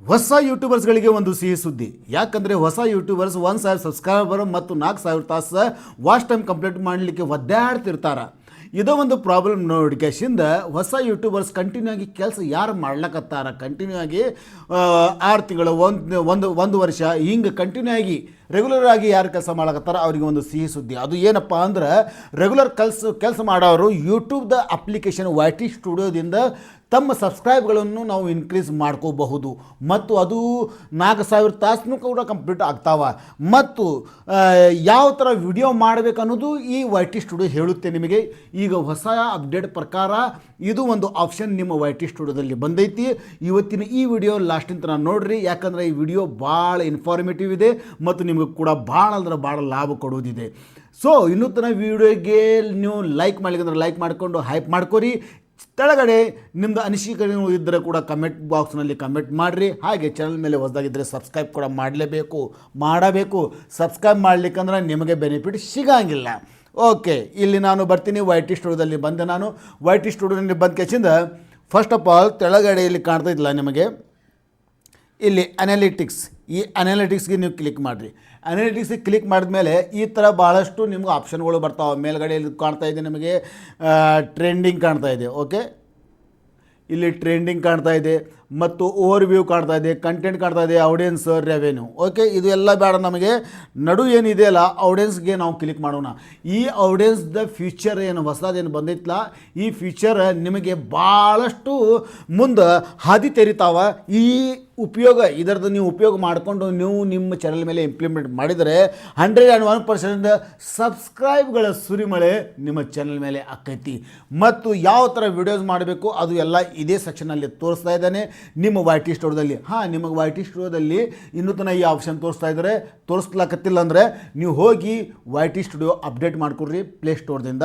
ಹೊಸ ಯೂಟ್ಯೂಬರ್ಸ್ಗಳಿಗೆ ಒಂದು ಸಿಹಿ ಸುದ್ದಿ. ಯಾಕಂದರೆ ಹೊಸ ಯೂಟ್ಯೂಬರ್ಸ್ 1,000 ಸಬ್ಸ್ಕ್ರೈಬರ್ ಮತ್ತು 4,000 ತಾಸು ವಾಚ್ ಟೈಮ್ ಕಂಪ್ಲೀಟ್ ಮಾಡಲಿಕ್ಕೆ ಒದ್ದಾಡ್ತಿರ್ತಾರೆ. ಇದೋ ಒಂದು ಪ್ರಾಬ್ಲಮ್ ನೋಡಿಕೆಶಿಂದ ಹೊಸ ಯೂಟ್ಯೂಬರ್ಸ್ ಕಂಟಿನ್ಯೂ ಆಗಿ ಕೆಲಸ ಯಾರು ಮಾಡ್ಲಕತ್ತಾರ, ಕಂಟಿನ್ಯೂ ಆಗಿ 6 ತಿಂಗಳು, ಒಂದು ವರ್ಷ ಹಿಂಗೆ ಕಂಟಿನ್ಯೂ ಆಗಿ ರೆಗ್ಯುಲರ್ ಆಗಿ ಯಾರು ಕೆಲಸ ಮಾಡಕತ್ತಾರ ಅವರಿಗೆ ಒಂದು ಸಿಹಿ ಸುದ್ದಿ. ಅದು ಏನಪ್ಪ ಅಂದ್ರೆ ರೆಗ್ಯುಲರ್ ಕೆಲಸ ಮಾಡೋರು ಯೂಟ್ಯೂಬ್ದ ಅಪ್ಲಿಕೇಶನ್ YT ಸ್ಟುಡಿಯೋದಿಂದ ತಮ್ಮ ಸಬ್ಸ್ಕ್ರೈಬ್ಗಳನ್ನು ನಾವು ಇನ್ಕ್ರೀಸ್ ಮಾಡ್ಕೋಬಹುದು ಮತ್ತು ಅದು 4,000 ತಾಸು ಕೂಡ ಕಂಪ್ಲೀಟ್ ಆಗ್ತಾವ. ಮತ್ತು ಯಾವ ಥರ ವಿಡಿಯೋ ಮಾಡಬೇಕು ಅನ್ನೋದು ಈ YT ಸ್ಟುಡಿಯೋ ಹೇಳುತ್ತೆ ನಿಮಗೆ. ಈಗ ಹೊಸ ಅಪ್ಡೇಟ್ ಪ್ರಕಾರ ಇದು ಒಂದು ಆಪ್ಷನ್ ನಿಮ್ಮ YT ಸ್ಟುಡಿಯೋದಲ್ಲಿ ಬಂದೈತಿ. ಇವತ್ತಿನ ಈ ವಿಡಿಯೋ ಲಾಸ್ಟಿನ ತನಕ ನೋಡ್ರಿ, ಯಾಕಂದರೆ ಈ ವಿಡಿಯೋ ಭಾಳ ಇನ್ಫಾರ್ಮೇಟಿವ್ ಇದೆ ಮತ್ತು ನಿಮಗೆ ಕೂಡ ಭಾಳ ಅಂದ್ರೆ ಭಾಳ ಲಾಭ ಕೊಡೋದಿದೆ. ಸೊ ಇನ್ನೂ ತನಕ ವಿಡಿಯೋಗೆ ನೀವು ಲೈಕ್ ಮಾಡ್ಲಿಕ್ಕಂದ್ರೆ ಲೈಕ್ ಮಾಡಿಕೊಂಡು ಹೈಪ್ ಮಾಡ್ಕೊರಿ. ಕೆಳಗಡೆ ನಿಮ್ಮದು ಅನಿಸಿಕೆಗಳು ಇದ್ದರೆ ಕೂಡ ಕಮೆಂಟ್ ಬಾಕ್ಸ್ನಲ್ಲಿ ಕಮೆಂಟ್ ಮಾಡಿರಿ. ಹಾಗೆ ಚಾನಲ್ ಮೇಲೆ ಹೊಸದಾಗಿದ್ದರೆ ಸಬ್ಸ್ಕ್ರೈಬ್ ಕೂಡ ಮಾಡಬೇಕು. ಸಬ್ಸ್ಕ್ರೈಬ್ ಮಾಡಲಿಕ್ಕಂದ್ರೆ ನಿಮಗೆ ಬೆನಿಫಿಟ್ ಸಿಗಂಗಿಲ್ಲ. ಓಕೆ, ಇಲ್ಲಿ ನಾನು ಬರ್ತೀನಿ. YT ಸ್ಟುಡಿಯೋದಲ್ಲಿ ಬಂದೆ. ನಾನು YT ಸ್ಟುಡಿಯೋದಲ್ಲಿ ಬಂದ ಕೆಸಿಂದ ಫಸ್ಟ್ ಆಫ್ ಆಲ್ ಕೆಳಗಡೆ ಇಲ್ಲಿ ಕಾಣ್ತಾ ಇದ್ದಿಲ್ಲ ನಿಮಗೆ, ಇಲ್ಲಿ ಅನಾಲಿಟಿಕ್ಸ್, ಈ ಅನಾಲಿಟಿಕ್ಸ್ಗೆ ನೀವು ಕ್ಲಿಕ್ ಮಾಡಿರಿ. ಅನಾಲಿಟಿಕ್ಸ್ಗೆ ಕ್ಲಿಕ್ ಮಾಡಿದ್ಮೇಲೆ ಈ ಥರ ಭಾಳಷ್ಟು ನಿಮ್ಗೆ ಆಪ್ಷನ್ಗಳು ಬರ್ತಾವೆ. ಮೇಲ್ಗಡೆ ಇಲ್ಲಿ ಕಾಣ್ತಾ ಇದೆ ನಿಮಗೆ ಟ್ರೆಂಡಿಂಗ್ ಕಾಣ್ತಾ ಇದೆ. ಓಕೆ, ಇಲ್ಲಿ ಟ್ರೆಂಡಿಂಗ್ ಕಾಣ್ತಾ ಇದೆ ಮತ್ತು ಓವರ್ ವ್ಯೂ ಕಾಣ್ತಾ ಇದೆ, ಕಂಟೆಂಟ್ ಕಾಣ್ತಾ ಇದೆ, ಆಡಿಯನ್ಸ್, ರೆವೆನ್ಯೂ. ಓಕೆ, ಇದು ಎಲ್ಲ ಬೇಡ ನಮಗೆ. ನಡು ಏನಿದೆ ಅಲ್ಲ ಆಡಿಯನ್ಸ್ಗೆ ನಾವು ಕ್ಲಿಕ್ ಮಾಡೋಣ. ಈ ಆಡಿಯನ್ಸ್ದ ಫ್ಯೂಚರ್ ಏನು ಹೊಸದೇನು ಬಂದೈತಲ್ಲ, ಈ ಫ್ಯೂಚರ್ ನಿಮಗೆ ಭಾಳಷ್ಟು ಮುಂದೆ ಹಾದಿ ತೆರಿತಾವ. ಈ ಇದರದ್ದು ನೀವು ಉಪಯೋಗ ಮಾಡಿಕೊಂಡು ನೀವು ನಿಮ್ಮ ಚಾನಲ್ ಮೇಲೆ ಇಂಪ್ಲಿಮೆಂಟ್ ಮಾಡಿದರೆ 101% ಸಬ್ಸ್ಕ್ರೈಬ್ಗಳ ಸುರಿಮಳೆ ನಿಮ್ಮ ಚಾನಲ್ ಮೇಲೆ ಆಕೈತಿ. ಮತ್ತು ಯಾವ ಥರ ವಿಡಿಯೋಸ್ ಮಾಡಬೇಕು ಅದು ಎಲ್ಲ ಇದೇ ಸೆಕ್ಷನಲ್ಲಿ ತೋರಿಸ್ತಾ ಇದ್ದಾನೆ ನಿಮ್ಮ YT ಸ್ಟುಡಿಯೋದಲ್ಲಿ. ನಿಮಗೆ YT ಸ್ಟುಡಿಯೋದಲ್ಲಿ ಇನ್ನೂ ತನಕ ಈ ಆಪ್ಷನ್ ತೋರಿಸ್ಲಾಕತ್ತಿಲ್ಲ ಅಂದರೆ ನೀವು ಹೋಗಿ YT ಸ್ಟುಡಿಯೋ ಅಪ್ಡೇಟ್ ಮಾಡ್ಕೊಡ್ರಿ ಪ್ಲೇಸ್ಟೋರ್ದಿಂದ.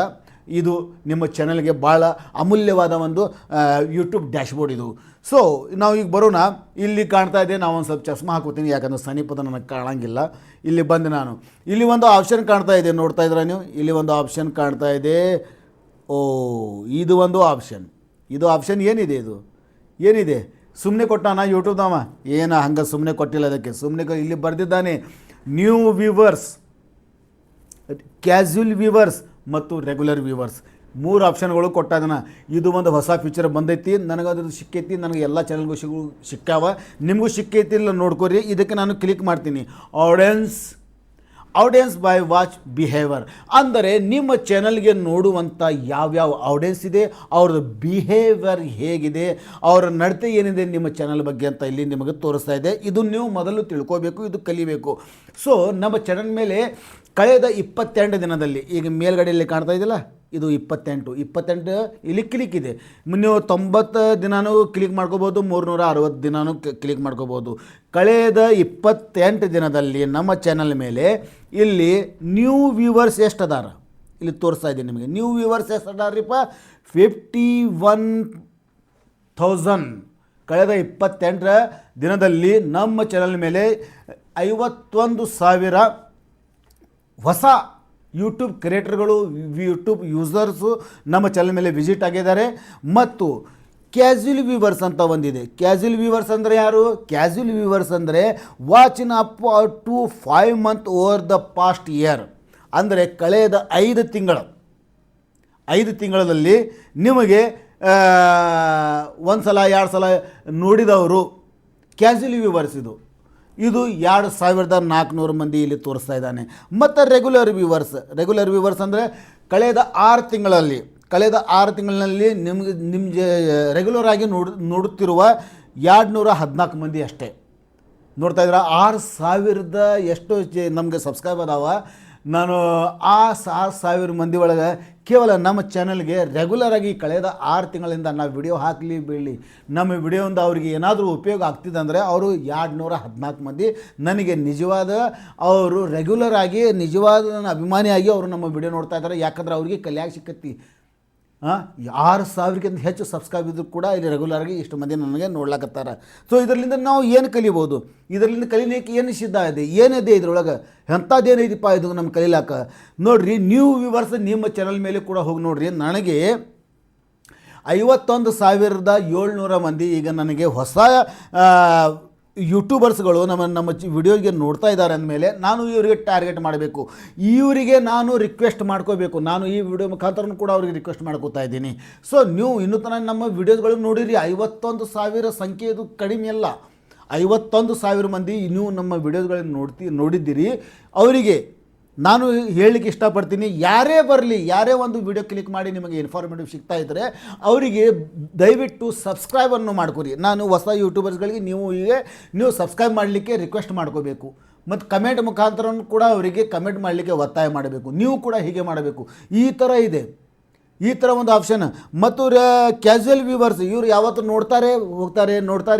ಇದು ನಿಮ್ಮ ಚಾನಲ್ಗೆ ಭಾಳ ಅಮೂಲ್ಯವಾದ ಒಂದು ಯೂಟ್ಯೂಬ್ ಡ್ಯಾಶ್ಬೋರ್ಡ್ ಇದು. ಸೊ ನಾವು ಈಗ ಬರೋಣ. ಇಲ್ಲಿ ಕಾಣ್ತಾ ಇದೆ, ನಾವು ಒಂದು ಸ್ವಲ್ಪ ಚಸ್ಮಾ ಹಾಕೋತೀನಿ ಯಾಕಂದರೆ ಸಮೀಪದ ನನಗೆ ಕಾಣಂಗಿಲ್ಲ. ಇಲ್ಲಿ ಬಂದು ನಾನು ಇಲ್ಲಿ ಒಂದು ಆಪ್ಷನ್ ಕಾಣ್ತಾ ಇದೆ, ನೋಡ್ತಾ ಇದ್ದೀರಾ ನೀವು? ಇಲ್ಲಿ ಒಂದು ಆಪ್ಷನ್ ಕಾಣ್ತಾ ಇದೆ. ಇದು ಒಂದು ಆಪ್ಷನ್. ಇದು ಆಪ್ಷನ್ ಏನಿದೆ ಸುಮ್ಮನೆ ಕೊಟ್ಟಾನ ಯೂಟ್ಯೂಬ್ದವ? ಹಂಗೆ ಸುಮ್ಮನೆ ಕೊಟ್ಟಿಲ್ಲ. ಅದಕ್ಕೆ ಸುಮ್ಮನೆ ಇಲ್ಲಿ ಬರೆದಿದ್ದಾನೆ ನ್ಯೂ ವ್ಯೂವರ್ಸ್, ಕ್ಯಾಶುವಲ್ ವ್ಯೂವರ್ಸ್ ಮತ್ತು ರೆಗ್ಯುಲರ್ ವ್ಯೂವರ್ಸ್, 3 ಆಪ್ಷನ್ಗಳು ಕೊಟ್ಟಾದನ. ಇದು ಒಂದು ಹೊಸ ಫೀಚರ್ ಬಂದೈತಿ. ನನಗದು ಸಿಕ್ಕೈತಿ, ನನಗೆ ಎಲ್ಲ ಚಾನಲ್ಗೂ ಸಿಕ್ಕಾವ, ನಿಮಗೂ ಸಿಕ್ಕೈತಿ. ಇಲ್ಲ ನೋಡ್ಕೊರಿ. ಇದಕ್ಕೆ ನಾನು ಕ್ಲಿಕ್ ಮಾಡ್ತೀನಿ. ಆಡಿಯನ್ಸ್ ಬೈ ವಾಚ್ ಬಿಹೇವಿಯರ್ ಅಂದರೆ ನಿಮ್ಮ ಚಾನಲ್ಗೆ ನೋಡುವಂಥ ಯಾವ್ಯಾವ ಆಡಿಯನ್ಸ್ ಇದೆ, ಅವ್ರದ್ದು ಬಿಹೇವಿಯರ್ ಹೇಗಿದೆ, ಅವರ ನಡತೆ ಏನಿದೆ ನಿಮ್ಮ ಚಾನಲ್ ಬಗ್ಗೆ ಅಂತ ಇಲ್ಲಿ ನಿಮಗೆ ತೋರಿಸ್ತಾ ಇದೆ. ಇದು ನೀವು ಮೊದಲು ತಿಳ್ಕೋಬೇಕು, ಇದು ಕಲಿಬೇಕು. ಸೊ ನಮ್ಮ ಚಾನಲ್ ಮೇಲೆ ಕಳೆದ 28 ದಿನದಲ್ಲಿ, ಈಗ ಮೇಲ್ಗಡೆಯಲ್ಲಿ ಕಾಣ್ತಾ ಇದೆಯಲ್ಲ, ಇದು 28 ಇಲ್ಲಿ ಕ್ಲಿಕ್ ಇದೆ. ನೀವು 90 ದಿನವೂ ಕ್ಲಿಕ್ ಮಾಡ್ಕೋಬೋದು, 360 ದಿನವೂ ಕ್ಲಿಕ್ ಮಾಡ್ಕೋಬೋದು. ಕಳೆದ 28 ದಿನದಲ್ಲಿ ನಮ್ಮ ಚಾನಲ್ ಮೇಲೆ ಇಲ್ಲಿ ನ್ಯೂ ವ್ಯೂವರ್ಸ್ ಎಷ್ಟು ಅದಾರ ಇಲ್ಲಿ ತೋರಿಸ್ತಾ ಇದೆ ನಿಮಗೆ. ನ್ಯೂ ವ್ಯೂವರ್ಸ್ ಎಷ್ಟು ಅದಾರ್ರಿಪ್ಪ? 51,000. ಕಳೆದ 28 ದಿನದಲ್ಲಿ ನಮ್ಮ ಚಾನಲ್ ಮೇಲೆ 51,000 ಹೊಸ ಯೂಟ್ಯೂಬ್ ಕ್ರಿಯೇಟರ್ಗಳು, ಯೂಟ್ಯೂಬ್ ಯೂಸರ್ಸು ನಮ್ಮ ಚಾನಲ್ ಮೇಲೆ ವಿಸಿಟ್ ಆಗಿದ್ದಾರೆ. ಮತ್ತು ಕ್ಯಾಶುವಲ್ ವ್ಯೂವರ್ಸ್ ಅಂತ ಒಂದಿದೆ. ಕ್ಯಾಶುವಲ್ ವ್ಯೂವರ್ಸ್ ಅಂದರೆ ಯಾರು? ಕ್ಯಾಶುವಲ್ ವ್ಯೂವರ್ಸ್ ಅಂದರೆ watching up to 5 month over the past year. ಅಂದರೆ ಕಳೆದ 5 ತಿಂಗಳಲ್ಲಿ ನಿಮಗೆ 1 ಸಲ 2 ಸಲ ನೋಡಿದವರು ಕ್ಯಾಶುವಲ್ ವ್ಯೂವರ್ಸ್. ಇದು 2,400 ಮಂದಿ ಇಲ್ಲಿ ತೋರಿಸ್ತಾ ಇದ್ದಾನೆ. ಮತ್ತು ರೆಗ್ಯುಲರ್ ವ್ಯೂವರ್ಸ್ ಅಂದರೆ ಕಳೆದ 6 ತಿಂಗಳಲ್ಲಿ ನಿಮಗೆ ರೆಗ್ಯುಲರ್ ಆಗಿ ನೋಡುತ್ತಿರುವ 214 ಮಂದಿ ಅಷ್ಟೇ ನೋಡ್ತಾ ಇದ್ದೀರಾ. 6,000 ಎಷ್ಟು ನಮಗೆ ಸಬ್ಸ್ಕ್ರೈಬ್ ಅದಾವ. ನಾನು ಆ 6,000 ಮಂದಿ ಒಳಗೆ ಕೇವಲ ನಮ್ಮ ಚಾನಲ್ಗೆ ರೆಗ್ಯುಲರ್ ಆಗಿ ಕಳೆದ 6 ತಿಂಗಳಿಂದ ನಾವು ವಿಡಿಯೋ ಹಾಕಲಿ ಬೀಳಲಿ, ನಮ್ಮ ವಿಡಿಯೋಯಿಂದ ಅವ್ರಿಗೆ ಏನಾದರೂ ಉಪಯೋಗ ಆಗ್ತಿದೆ ಅಂದರೆ ಅವರು 214 ಮಂದಿ ನನಗೆ ಅವರು ರೆಗ್ಯುಲರ್ ಆಗಿ ನಿಜವಾದ ನನ್ನ ಅಭಿಮಾನಿಯಾಗಿ ಅವರು ನಮ್ಮ ವಿಡಿಯೋ ನೋಡ್ತಾ ಇದ್ದಾರೆ. ಯಾಕಂದ್ರೆ ಅವ್ರಿಗೆ ಕಲಿಯಾಗಿ ಸಿಕ್ಕತ್ತಿ. 6,000ಕ್ಕಿಂತ ಹೆಚ್ಚು ಸಬ್ಸ್ಕ್ರೈಬ್ ಇದ್ದರೂ ಕೂಡ ಇಲ್ಲಿ ರೆಗ್ಯುಲರಾಗಿ ಇಷ್ಟು ಮಂದಿ ನನಗೆ ನೋಡ್ಲಾಕತ್ತಾರೆ. ಸೊ ಇದರಿಂದ ನಾವು ಏನು ಕಲಿಬೋದು? ಇದರಿಂದ ಕಲೀಲಿಕ್ಕೆ ಏನು ಸಿದ್ಧ ಇದೆ, ಏನಿದೆ ಇದ್ರೊಳಗೆ, ಎಂಥದ್ದೇನಿದೆಪ್ಪ ಇದು ನಮ್ಗೆ ಕಲೀಲಾಕ? ನೋಡಿರಿ, ನ್ಯೂ ವ್ಯೂವರ್ಸ್ ನಿಮ್ಮ ಚಾನಲ್ ಮೇಲೆ ಕೂಡ ಹೋಗಿ ನೋಡಿರಿ. ನನಗೆ 51,700 ಮಂದಿ ಈಗ ನನಗೆ ಹೊಸ ಯೂಟ್ಯೂಬರ್ಸ್ಗಳು ನಮ್ಮ ವಿಡಿಯೋಗೆ ನೋಡ್ತಾ ಇದ್ದಾರೆ ಅಂದಮೇಲೆ ನಾನು ಇವರಿಗೆ ಟಾರ್ಗೆಟ್ ಮಾಡಬೇಕು, ಇವರಿಗೆ ನಾನು ರಿಕ್ವೆಸ್ಟ್ ಮಾಡ್ಕೋಬೇಕು. ನಾನು ಈ ವಿಡಿಯೋ ಮುಖಾಂತರ ಕೂಡ ಅವರಿಗೆ ರಿಕ್ವೆಸ್ಟ್ ಮಾಡ್ಕೋತಾ ಇದ್ದೀನಿ. ಸೊ ನೀವು ಇನ್ನೂ ತನಕ ನಮ್ಮ ವಿಡಿಯೋಸ್ಗಳು ನೋಡಿರಿ, 51,000 ಸಂಖ್ಯೆ, ಇದು ಕಡಿಮೆ ಅಲ್ಲ. 51,000 ಮಂದಿ ನೀವು ನಮ್ಮ ವಿಡಿಯೋಸ್ಗಳನ್ನು ನೋಡಿದ್ದೀರಿ. ಅವರಿಗೆ ನಾನು ಹೇಳಲಿಕ್ಕೆ ಇಷ್ಟಪಡ್ತೀನಿ, ಯಾರೇ ಬರಲಿ, ಯಾರೇ ಒಂದು ವಿಡಿಯೋ ಕ್ಲಿಕ್ ಮಾಡಿ ನಿಮಗೆ ಇನ್ಫಾರ್ಮೇಟಿವ್ ಸಿಗ್ತಾ ಇದ್ದರೆ ಅವರಿಗೆ ದಯವಿಟ್ಟು ಸಬ್ಸ್ಕ್ರೈಬನ್ನು ಮಾಡ್ಕೊರಿ. ನಾನು ಹೊಸ ಯೂಟ್ಯೂಬರ್ಸ್ಗಳಿಗೆ ನೀವು ಸಬ್ಸ್ಕ್ರೈಬ್ ಮಾಡಲಿಕ್ಕೆ ರಿಕ್ವೆಸ್ಟ್ ಮಾಡ್ಕೋಬೇಕು. ಮತ್ತು ಕಮೆಂಟ್ ಮುಖಾಂತರ ಕೂಡ ಅವರಿಗೆ ಕಮೆಂಟ್ ಮಾಡಲಿಕ್ಕೆ ಒತ್ತಾಯ ಮಾಡಬೇಕು. ನೀವು ಕೂಡ ಹೀಗೆ ಮಾಡಬೇಕು. ಈ ಥರ ಇದೆ, ಈ ಥರ ಒಂದು ಆಪ್ಷನ್. ಮತ್ತು ಕ್ಯಾಶುವಲ್ ವ್ಯೂವರ್ಸ್, ಇವರು ಯಾವತ್ತು ನೋಡ್ತಾರೆ ಹೋಗ್ತಾರೆ.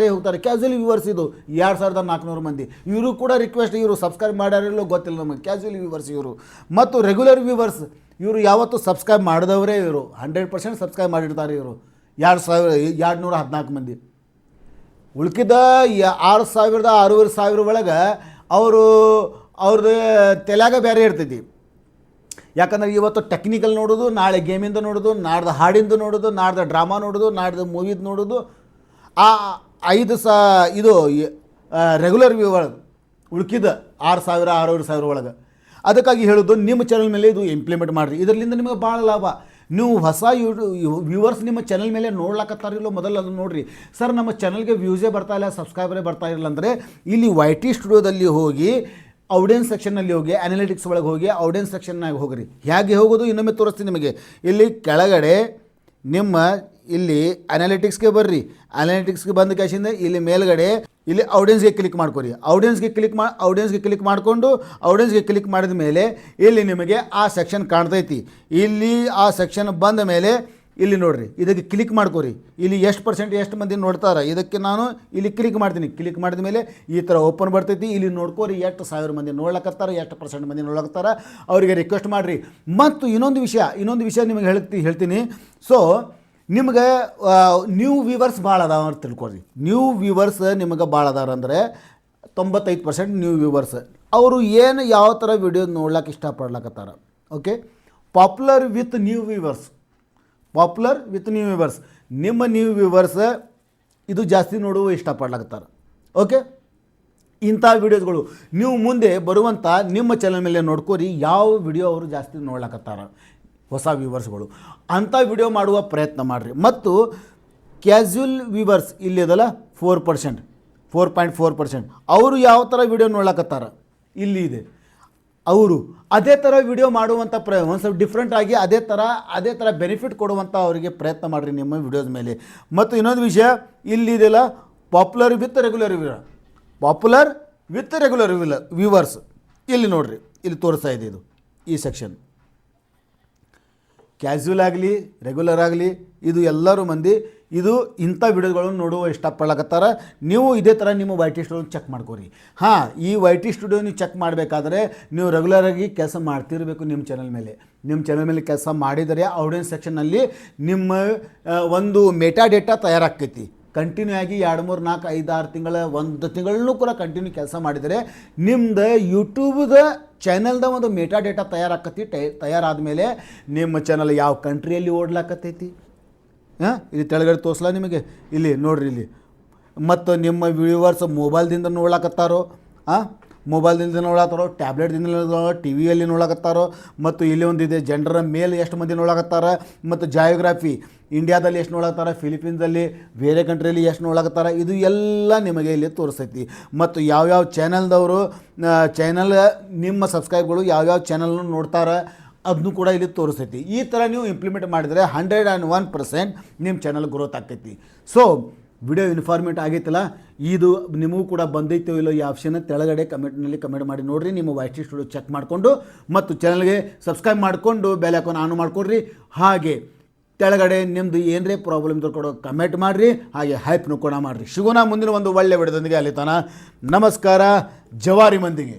ಕ್ಯಾಶುವಲ್ ವ್ಯೂವರ್ಸ್ ಇದು 2,400 ಮಂದಿ. ಇವರು ಕೂಡ ರಿಕ್ವೆಸ್ಟ್, ಇವರು ಸಬ್ಸ್ಕ್ರೈಬ್ ಮಾಡ್ಯಾರಿಲ್ಲೋ ಗೊತ್ತಿಲ್ಲ ನಮಗೆ. ಕ್ಯಾಶುವಲ್ ವ್ಯೂವರ್ಸ್ ಇವರು. ಮತ್ತು ರೆಗ್ಯುಲರ್ ವ್ಯೂವರ್ಸ್, ಇವರು ಯಾವತ್ತು ಸಬ್ಸ್ಕ್ರೈಬ್ ಮಾಡಿದವರೇ, ಇವರು 100% ಸಬ್ಸ್ಕ್ರೈಬ್ ಮಾಡಿರ್ತಾರೆ. ಇವರು 2,214 ಮಂದಿ. ಉಳ್ಕಿದ 6,000 ಒಳಗೆ ಅವ್ರದ್ದು ತಲೆಯಾಗ ಬೇರೆ ಇರ್ತೈತಿ. ಯಾಕಂದರೆ ಇವತ್ತು ಟೆಕ್ನಿಕಲ್ ನೋಡೋದು, ನಾಳೆ ಗೇಮಿಂದ ನೋಡೋದು, ನಾಡ್ದು ಹಾಡಿಂದು ನೋಡೋದು, ನಾಡ್ದು ಡ್ರಾಮಾ ನೋಡೋದು, ನಾಡ್ದು ಮೂವಿದು ನೋಡೋದು. ಆ 5,000 ಇದು ರೆಗ್ಯುಲರ್ ವ್ಯೂ ಒಳಗೆ ಉಳ್ಕಿದ 6,000 ಒಳಗೆ. ಅದಕ್ಕಾಗಿ ಹೇಳೋದು, ನಿಮ್ಮ ಚಾನಲ್ ಮೇಲೆ ಇದು ಇಂಪ್ಲಿಮೆಂಟ್ ಮಾಡಿರಿ. ಇದರಿಂದ ನಿಮಗೆ ಭಾಳ ಲಾಭ. ನೀವು ಹೊಸ ವ್ಯೂವರ್ಸ್ ನಿಮ್ಮ ಚಾನಲ್ ಮೇಲೆ ನೋಡ್ಲಾಕತ್ತಾರಿಲ್ಲೋ, ಮೊದಲು ಅದನ್ನು ನೋಡಿರಿ. ಸರ್ ನಮ್ಮ ಚಾನಲ್ಗೆ ವ್ಯೂಸೇ ಬರ್ತಾ ಇಲ್ಲ, ಸಬ್ಸ್ಕ್ರೈಬರೇ ಬರ್ತಾ ಇಲ್ಲ ಅಂದರೆ ಇಲ್ಲಿ YT ಸ್ಟುಡಿಯೋದಲ್ಲಿ ಹೋಗಿ ಆಡಿಯನ್ಸ್ ಸೆಕ್ಷನ್ನಲ್ಲಿ ಹೋಗಿ, ಅನಾಲಿಟಿಕ್ಸ್ ಒಳಗೆ ಹೋಗಿ ಆಡಿಯನ್ಸ್ ಸೆಕ್ಷನ್ನಾಗಿ ಹೋಗ್ರಿ. ಹೇಗೆ ಹೋಗೋದು ಇನ್ನೊಮ್ಮೆ ತೋರಿಸ್ತೀನಿ ನಿಮಗೆ. ಇಲ್ಲಿ ಕೆಳಗಡೆ ನಿಮ್ಮ ಇಲ್ಲಿ ಅನಾಲಿಟಿಕ್ಸ್ಗೆ ಬರ್ರಿ. ಅನಾಲಿಟಿಕ್ಸ್ಗೆ ಬಂದ ಕ್ಯಾಶಿಂದ ಇಲ್ಲಿ ಮೇಲ್ಗಡೆ ಇಲ್ಲಿ ಆಡಿಯನ್ಸ್ಗೆ ಕ್ಲಿಕ್ ಮಾಡ್ಕೊರಿ. ಆಡಿಯನ್ಸ್ಗೆ ಕ್ಲಿಕ್ ಮಾಡಿದ ಮೇಲೆ ಇಲ್ಲಿ ನಿಮಗೆ ಆ ಸೆಕ್ಷನ್ ಕಾಣ್ತೈತಿ. ಇಲ್ಲಿ ಆ ಸೆಕ್ಷನ್ ಬಂದ ಮೇಲೆ ಇಲ್ಲಿ ನೋಡಿರಿ, ಇದಕ್ಕೆ ಕ್ಲಿಕ್ ಮಾಡ್ಕೊರಿ. ಇಲ್ಲಿ ಎಷ್ಟು ಮಂದಿ ನೋಡ್ತಾರೆ, ಇದಕ್ಕೆ ನಾನು ಇಲ್ಲಿ ಕ್ಲಿಕ್ ಮಾಡ್ತೀನಿ. ಕ್ಲಿಕ್ ಮಾಡಿದ ಮೇಲೆ ಈ ಥರ ಓಪನ್ ಬರ್ತೈತಿ. ಇಲ್ಲಿ ನೋಡ್ಕೋರಿ, ಎಷ್ಟು 1,000 ಮಂದಿ ನೋಡ್ಲಕತ್ತಾರೆ, ಎಷ್ಟು % ಮಂದಿ ನೋಡ್ಲಕತ್ತಾರೆ, ಅವರಿಗೆ ರಿಕ್ವೆಸ್ಟ್ ಮಾಡಿರಿ. ಮತ್ತು ಇನ್ನೊಂದು ವಿಷಯ ನಿಮಗೆ ಹೇಳ್ತೀನಿ. ಸೊ ನಿಮಗೆ ನ್ಯೂ ವ್ಯೂವರ್ಸ್ ಭಾಳ ಅದಾವ ಅಂತ ತಿಳ್ಕೊರಿ. ನ್ಯೂ ವ್ಯೂವರ್ಸ್ ನಿಮಗೆ ಭಾಳ ಅದಾರ ಅಂದರೆ 95% ನ್ಯೂ ವ್ಯೂವರ್ಸ್. ಅವರು ಯಾವ ಥರ ವಿಡಿಯೋ ನೋಡ್ಲಿಕ್ಕೆ ಇಷ್ಟಪಡ್ಲಕತ್ತಾರ. Okay, popular with new viewers. ನಿಮ್ಮ ನ್ಯೂ ವ್ಯೂವರ್ಸ್ ಇದು ಜಾಸ್ತಿ ನೋಡುವ ಇಷ್ಟಪಡ್ಲಾಕತ್ತಾರೆ. ಓಕೆ, ಇಂಥ ವಿಡಿಯೋಸ್ಗಳು ನೀವು ಮುಂದೆ ಬರುವಂಥ ನಿಮ್ಮ ಚಾನಲ್ ಮೇಲೆ ನೋಡ್ಕೋರಿ, ಯಾವ ವಿಡಿಯೋ ಅವರು ಜಾಸ್ತಿ ನೋಡ್ಲಾಕತ್ತಾರ ಹೊಸ ವ್ಯೂವರ್ಸ್ಗಳು, ಅಂಥ ವಿಡಿಯೋ ಮಾಡುವ ಪ್ರಯತ್ನ ಮಾಡಿರಿ. ಮತ್ತು ಕ್ಯಾಶುವಲ್ ವ್ಯೂವರ್ಸ್ ಇಲ್ಲಿದಲ್ಲ 4.4%, ಅವರು ಯಾವ ಥರ ವಿಡಿಯೋ ನೋಡ್ಲಾಕತ್ತಾರ ಇಲ್ಲಿ ಇದೆ. ಅವರು ಅದೇ ಥರ ವಿಡಿಯೋ ಮಾಡುವಂಥ ಒಂದು ಸ್ವಲ್ಪ ಡಿಫ್ರೆಂಟ್ ಆಗಿ ಅದೇ ಥರ ಬೆನಿಫಿಟ್ ಕೊಡುವಂಥ ಅವರಿಗೆ ಪ್ರಯತ್ನ ಮಾಡಿರಿ ನಿಮ್ಮ ವಿಡಿಯೋಸ್ ಮೇಲೆ. ಮತ್ತು ಇನ್ನೊಂದು ವಿಷಯ ಇಲ್ಲಿದೆಯಲ್ಲ, ಪಾಪ್ಯುಲರ್ ವಿತ್ ರೆಗ್ಯುಲರ್ ವ್ಯೂವರ್ಸ್. ಇಲ್ಲಿ ನೋಡಿರಿ, ಇಲ್ಲಿ ತೋರಿಸ್ತಾ ಇದೆ ಇದು ಈ ಸೆಕ್ಷನ್. ಕ್ಯಾಶುವಲ್ ಆಗಲಿ ರೆಗ್ಯುಲರ್ ಆಗಲಿ, ಇದು ಎಲ್ಲರೂ ಮಂದಿ ಇದು ಇಂಥ ವಿಡಿಯೋಗಳನ್ನು ನೋಡುವ ಇಷ್ಟಪಡ್ಲಕತ್ತಾರ. ನೀವು ಇದೇ ಥರ ನಿಮ್ಮ YT ಸ್ಟುಡಿಯೋ ಚೆಕ್ ಮಾಡ್ಕೋರಿ. ಈ YT ಸ್ಟುಡಿಯೋ ನೀವು ಚೆಕ್ ಮಾಡಬೇಕಾದ್ರೆ ನೀವು ರೆಗ್ಯುಲರಾಗಿ ಕೆಲಸ ಮಾಡ್ತಿರಬೇಕು. ನಿಮ್ಮ ಚಾನಲ್ ಮೇಲೆ ಕೆಲಸ ಮಾಡಿದರೆ ಆಡಿಯನ್ಸ್ ಸೆಕ್ಷನ್ನಲ್ಲಿ ನಿಮ್ಮ ಒಂದು ಮೆಟಾ ಡೇಟಾ ತಯಾರಾಗ್ತೈತಿ. ಕಂಟಿನ್ಯೂ ಆಗಿ 2, 3, 4, 5, 6 ತಿಂಗಳ 1 ತಿಂಗಳನ್ನೂ ಕೂಡ ಕಂಟಿನ್ಯೂ ಕೆಲಸ ಮಾಡಿದರೆ ನಿಮ್ಮದು ಯೂಟ್ಯೂಬ್ದ ಚಾನಲ್ದ ಒಂದು ಮೆಟಾ ಡೇಟಾ ತಯಾರಾದ ಮೇಲೆ ನಿಮ್ಮ ಚಾನಲ್ ಯಾವ ಕಂಟ್ರಿಯಲ್ಲಿ ಓಡ್ಲಾಕತ್ತೈತಿ, ಇಲ್ಲಿ ತೆಳಗಡೆ ತೋರಿಸಲ್ಲ ನಿಮಗೆ, ಇಲ್ಲಿ ನೋಡಿರಿ ಇಲ್ಲಿ. ಮತ್ತು ನಿಮ್ಮ ವ್ಯೂವರ್ಸ್ ಮೊಬೈಲ್ದಿಂದ ನೋಡ್ಲಾಕತ್ತಾರೋ, ಟ್ಯಾಬ್ಲೆಟ್ದಿಂದ TV ನೋಡಕತ್ತಾರೋ. ಮತ್ತು ಇಲ್ಲಿ ಒಂದಿದೆ ಜೆಂಡರ್ ಮೇಲ್ ಎಷ್ಟು ಮಂದಿ ನೋಡಕತ್ತಾರ, ಮತ್ತು ಜಾಯೋಗ್ರಫಿ ಇಂಡಿಯಾದಲ್ಲಿ ಎಷ್ಟು ನೋಡಕತ್ತಾರ, ಫಿಲಿಪೀನ್ಸಲ್ಲಿ ಬೇರೆ ಕಂಟ್ರಿಯಲ್ಲಿ ಎಷ್ಟು ನೋಡಕತ್ತಾರ, ಇದು ಎಲ್ಲ ನಿಮಗೆ ಇಲ್ಲಿ ತೋರಿಸ್ತೈತಿ. ಮತ್ತು ಯಾವ್ಯಾವ ಚಾನಲ್ದವರು ನಿಮ್ಮ ಸಬ್ಸ್ಕ್ರೈಬ್ಗಳು ಯಾವ್ಯಾವ ಚಾನಲ್ನ ನೋಡ್ತಾರೆ ಅದನ್ನು ಕೂಡ ಇಲ್ಲಿ ತೋರಿಸ್ತೈತಿ. ಈ ಥರ ನೀವು ಇಂಪ್ಲಿಮೆಂಟ್ ಮಾಡಿದರೆ 101% ನಿಮ್ಮ ಚಾನಲ್ ಗ್ರೋತ್ ಆಗ್ತೈತಿ. ಸೊ ವಿಡಿಯೋ ಇನ್ಫಾರ್ಮೇಟ್ ಆಗೈತಲ್ಲ, ಇದು ನಿಮಗೂ ಕೂಡ ಬಂದೈತೋ ಇಲ್ಲೋ ಈ ಆಪ್ಷನ್ ತೆಳಗಡೆ ಕಮೆಂಟ್ ಮಾಡಿ ನೋಡಿರಿ. ನಿಮ್ಮ YT ಸ್ಟುಡಿಯೋ ಚೆಕ್ ಮಾಡಿಕೊಂಡು ಮತ್ತು ಚಾನಲ್ಗೆ ಸಬ್ಸ್ಕ್ರೈಬ್ ಮಾಡಿಕೊಂಡು ಬೆಲ್ ಐಕಾನ್ ಆನ್ ಮಾಡ್ಕೊಡ್ರಿ. ಹಾಗೆ ತೆಳಗಡೆ ನಿಮ್ಮದು ಏನರೇ ಪ್ರಾಬ್ಲಮ್ ಇದ್ರೂ ಕಮೆಂಟ್ ಮಾಡಿರಿ. ಹಾಗೆ ಹೈಪ್ನು ಕೂಡ ಮಾಡಿರಿ. ಸಿಗೋಣ ಮುಂದಿನ ಒಂದು ಒಳ್ಳೆಯ ವಿಡಿಯೋದೊಂದಿಗೆ. ಅಲ್ಲಿ ತನಕ ನಮಸ್ಕಾರ. ಜವಾರಿ ಮಂದಿಗೆ.